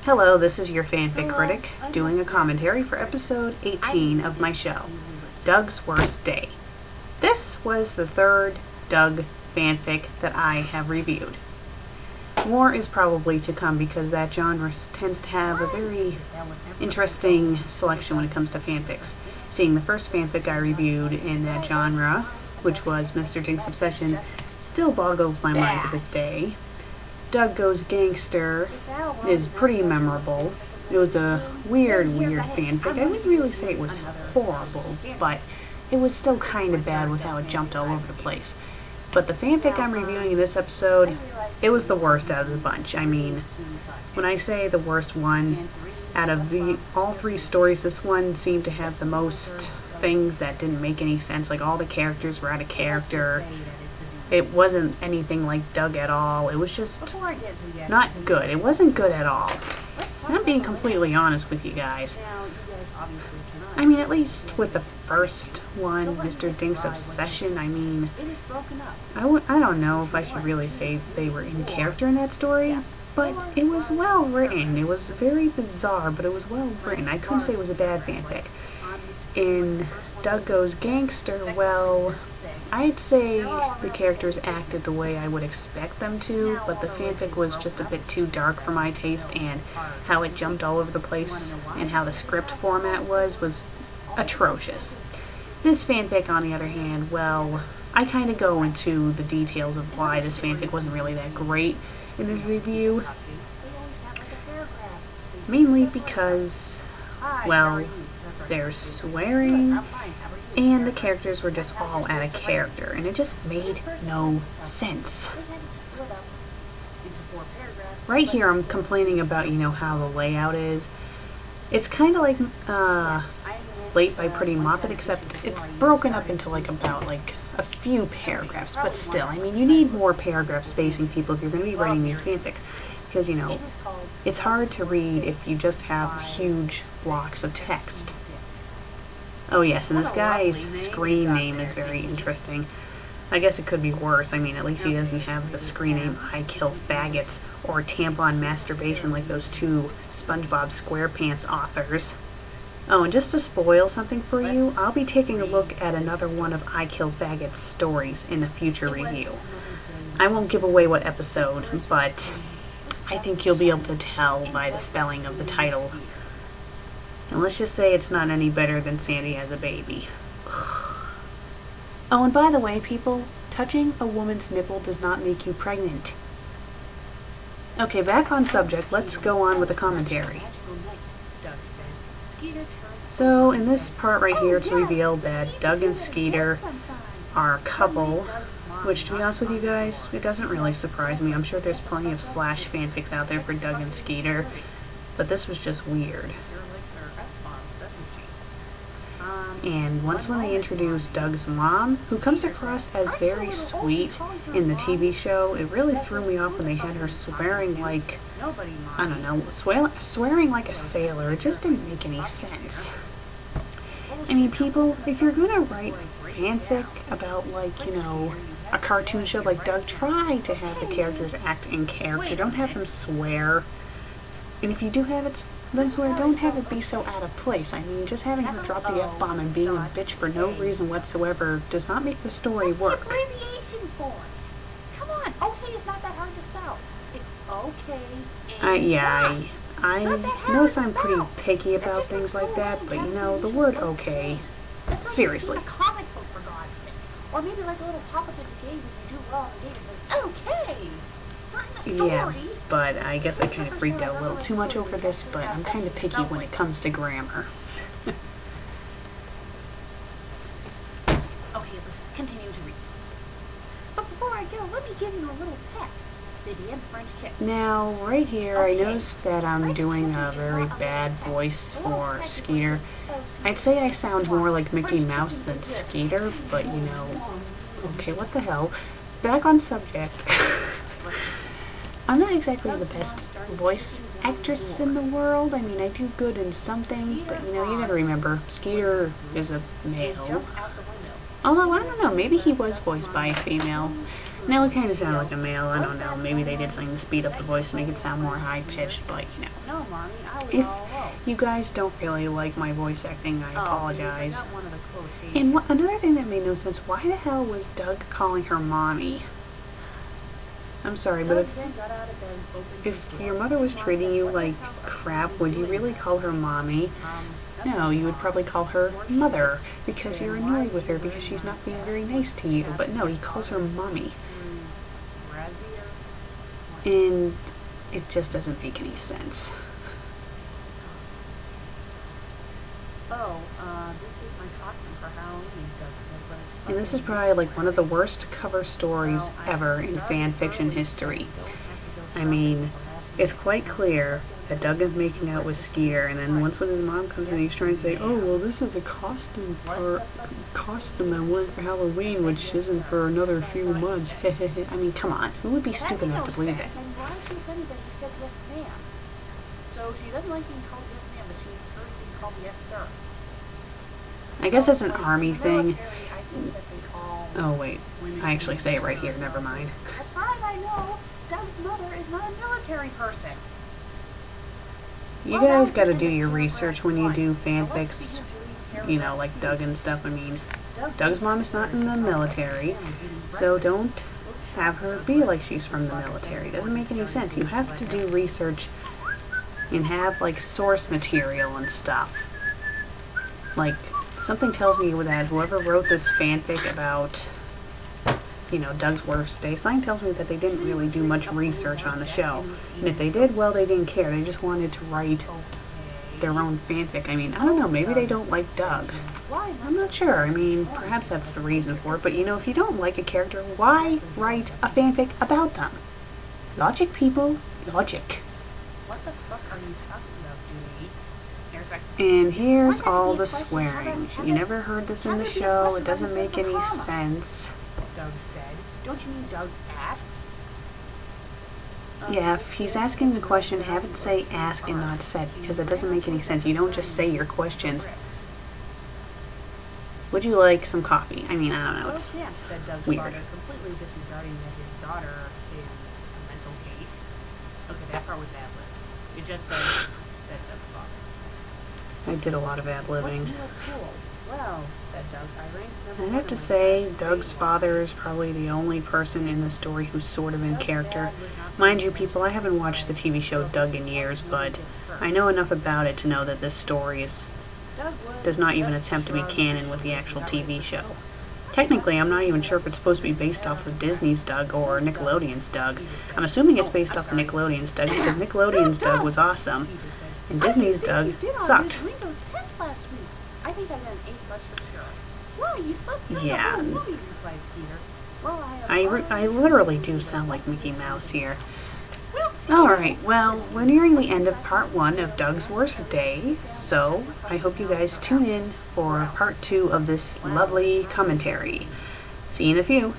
Hello, this is your FanFic Critic doing a commentary for episode 18 of my show, Doug's Worst Day. This was the third Doug fanfic that I have reviewed. More is probably to come because that genre tends to have a very interesting selection when it comes to fanfics. Seeing the first fanfic I reviewed in that genre, which was Mr. Dink's Obsession, still boggles my mind to this day. Doug Goes Gangster is pretty memorable. It was a weird fanfic. I wouldn't really say it was horrible, but it was still kind of bad with how it jumped all over the place. But the fanfic I'm reviewing in this episode, it was the worst out of the bunch. I mean, when I say the worst one, out of all three stories, this one seemed to have the most things that didn't make any sense. Like, all the characters were out of character. It wasn't anything like Doug at all. It was just not good. It wasn't good at all. And I'm being completely honest with you guys. I mean, at least with the first one, Mr. Dink's Obsession, I mean, I don't know if I should really say they were in character in that story, but it was well written. It was very bizarre, but it was well written. I couldn't say it was a bad fanfic. In Doug Goes Gangster, well, I'd say the characters acted the way I would expect them to, but the fanfic was just a bit too dark for my taste, and how it jumped all over the place and how the script format was atrocious. This fanfic, on the other hand, well, I kind of go into the details of why this fanfic wasn't really that great in this review. Mainly because, well, there's swearing, and the characters were just all out of character, and it just made no sense. Right here I'm complaining about, how the layout is. It's kind of like Late by Pretty Muppet, except it's broken up into about a few paragraphs, but still, I mean, you need more paragraph spacing, people, if you're going to be writing these fanfics, because, it's hard to read if you just have huge blocks of text. Oh yes, and this guy's screen name is very interesting. I guess it could be worse. I mean, at least he doesn't have the screen name I Kill Faggots or Tampon Masturbation like those two SpongeBob SquarePants authors. Oh, and just to spoil something for you, I'll be taking a look at another one of I Kill Faggots stories in a future review. I won't give away what episode, but I think you'll be able to tell by the spelling of the title. And let's just say it's not any better than Sandy Has a Baby. Oh, and by the way, people, touching a woman's nipple does not make you pregnant. Okay, back on subject, let's go on with the commentary. So, in this part right here, it's revealed that Doug and Skeeter are a couple, which, to be honest with you guys, it doesn't really surprise me. I'm sure there's plenty of slash fanfics out there for Doug and Skeeter, but this was just weird. And once when they introduced Doug's mom, who comes across as very sweet in the TV show, it really threw me off when they had her swearing like, I don't know, swearing like a sailor. It just didn't make any sense. I mean, people, if you're gonna write fanfic about, a cartoon show like Doug, try to have the characters act in character. Don't have them swear. And if you do have it, then swear, don't have it be so out of place. I mean, just having her drop the F-bomb and being a bitch for no reason whatsoever does not make the story work. What's the abbreviation for it? Come on, okay is not that hard to spell. It's okay. I notice I'm pretty picky about things like that, but the word okay. Seriously. Like a comic book, for God's sake. Or maybe like a little pop-up in the game when you do well in the game. It's like, okay. Not in the story. Yeah, but I guess I kind of freaked out a little too much over this, but I'm kind of picky when it comes to grammar. Okay, let's continue to read. But before I go, let me give you a little pep. Vivian, French kiss. Now, right here, I noticed that I'm doing a very bad voice for Skeeter. I'd say I sound more like Mickey Mouse than Skeeter, but okay, what the hell. Back on subject. I'm not exactly the best voice actress in the world. I mean, I do good in some things, but you gotta remember, Skeeter is a male. Although, I don't know, maybe he was voiced by a female. Now it kind of sounded like a male. I don't know. Maybe they did something to speed up the voice to make it sound more high-pitched, but, you know. No, Mommy, I was If all low. you guys don't really like my voice acting, I apologize. I got one of the quotations. And another thing that made no sense, why the hell was Doug calling her mommy? I'm sorry, but if your mother was treating you like crap, would you really call her mommy? No, you would probably call her mother, because you're annoyed with her because she's not being very nice to you. But no, he calls her mommy. And it just doesn't make any sense. This is my costume for Halloween, Doug said, but it's And this is probably like one of the worst cover stories ever in fan fiction history. I mean, it's quite clear that Doug is making out with Skier, and then once when his mom comes in, he's trying to say, oh, well, this is a costume I wore for Halloween, which isn't for another few months. I mean, come on. Who would be stupid enough to believe that? I'm glad she offended that he said yes, ma'am. So she doesn't like being called yes, ma'am, but she prefers being called yes, sir. I guess it's an army thing. I think that they call Oh, wait. I actually say it right here. Never mind. As far as I know, Doug's mother is not a military person. You guys gotta do your research when you do fanfics, you know, like Doug and stuff. I mean, Doug's mom is not in the military, so don't have her be like she's from the military. It doesn't make any sense. You have to do research and have, like, source material and stuff. Like, something tells me that whoever wrote this fanfic about, you know, Doug's worst day, something tells me that they didn't really do much research on the show. And if they did, well, they didn't care. They just wanted to write their own fanfic. I mean, I don't know, maybe they don't like Doug. I'm not sure. I mean, perhaps that's the reason for it. But, you know, if you don't like a character, why write a fanfic about them? Logic, people. Logic. What the fuck are you talking about, Dewey? And here's all the swearing. You never heard this in the show. It doesn't make any sense. Doug said. Don't you mean Doug asked? Yeah, if he's asking the question, have it say ask and not said, because it doesn't make any sense. You don't just say your questions. Would you like some coffee? I mean, I don't know, it's said Doug's weird. father, completely disregarding that his daughter is a mental case. Okay, that part was ad-libbed. It just said Doug's father. I did a lot of ad-libbing. What's new at school? Well, said Doug, I ranked number I one have to in my say, class. Doug's father is probably the only person in the story who's sort of in character. Mind you, people, I haven't watched the TV show Doug in years, but I know enough about it to know that this story does not even attempt to be canon with the actual TV show. Technically, I'm not even sure if it's supposed to be based off of Disney's Doug or Nickelodeon's Doug. I'm assuming it's based off of Nickelodeon's Doug, because Nickelodeon's Doug was awesome, and Disney's Doug sucked. I think I got an A+ for sure. Wow, you slept through Yeah. the whole movie, replied Skeeter. Well, I literally do sound like Mickey Mouse here. We'll see. Alright, well, we're nearing the end of part 1 of Doug's Worst Day, so I hope you guys tune in for part 2 of this lovely commentary. See you in a few.